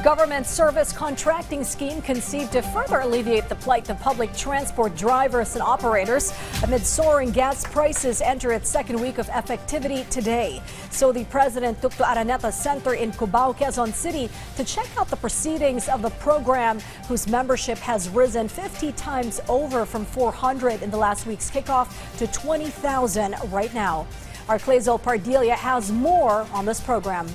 Government service contracting scheme conceived to further alleviate the plight of public transport drivers and operators amid soaring gas prices enter its second week of effectivity today. So the president took to Araneta Center in Cubao, Quezon City to check out the proceedings of the program, whose membership has risen 50 times over from 400 in the last week's kickoff to 20,000 right now. Our Clayzel Pardilia has more on this program.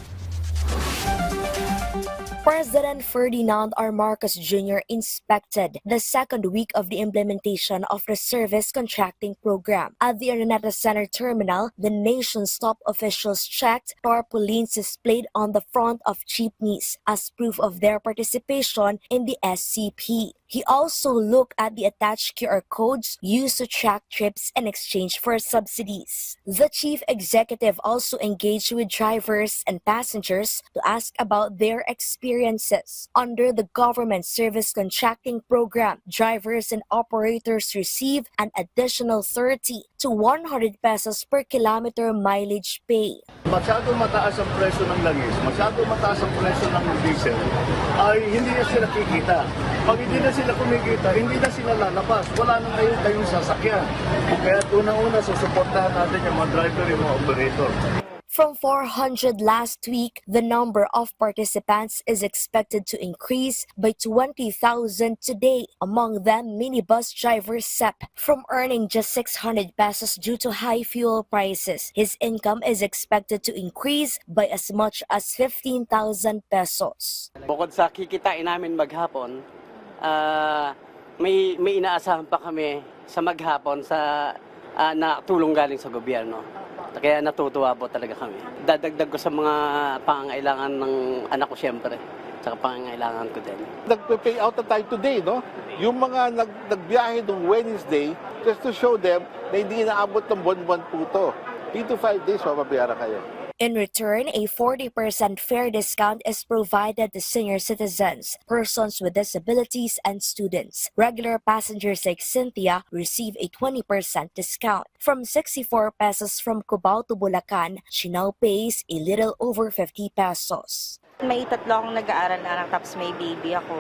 President Ferdinand R. Marcos Jr. inspected the second week of the implementation of the service contracting program. At the Araneta Center terminal, the nation's top officials checked tarpaulins displayed on the front of jeepneys as proof of their participation in the SCP. He also looked at the attached QR codes used to track trips in exchange for subsidies. The chief executive also engaged with drivers and passengers to ask about their experiences. Under the government service contracting program, drivers and operators receive an additional 30 to 100 pesos per kilometer mileage pay. Masyado mataas ang presyo ng langis, masyado mataas ang presyo ng diesel, ay hindi na sila kikita. Pag hindi na sila kumikita, hindi na sila lalabas. Wala nang kayong sasakyan. Kaya unang-una, susuportahan natin yung mga driver, yung mga operator. From 400 last week, the number of participants is expected to increase by 20,000 today. Among them, minibus driver Sep, from earning just 600 pesos due to high fuel prices. His income is expected to increase by as much as 15,000 pesos. Bukod sa kikitain namin maghapon, may inaasahan pa kami sa maghapon sa na tulong galing sa gobyerno. Kaya natutuwa po talaga kami. Dadagdag ko sa mga pangangailangan ng anak ko siyempre, saka pangangailangan ko din. Nagpe-pay out na tayo today, no? Yung mga nagbiyahe noong Wednesday, just to show them na hindi inaabot ng buwan-buwan po ito. 3 to 5 days, mababayaran kayo. In return, a 40% fare discount is provided to senior citizens, persons with disabilities, and students. Regular passengers like Cynthia receive a 20% discount. From 64 pesos from Cubao to Bulacan, she now pays a little over 50 pesos. May tatlo akong nag-aaral na anak, tapos may baby ako.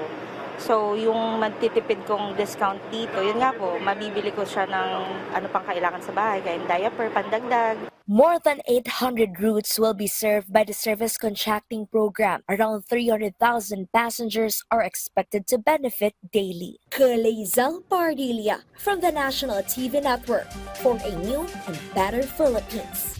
So, yung magtitipid kong discount dito, yun nga po, mabibili ko siya ng ano pang kailangan sa bahay, kaya diaper, pandagdag. More than 800 routes will be served by the service contracting program. Around 300,000 passengers are expected to benefit daily. Clayzel Pardilia from the National TV Network for a new and better Philippines.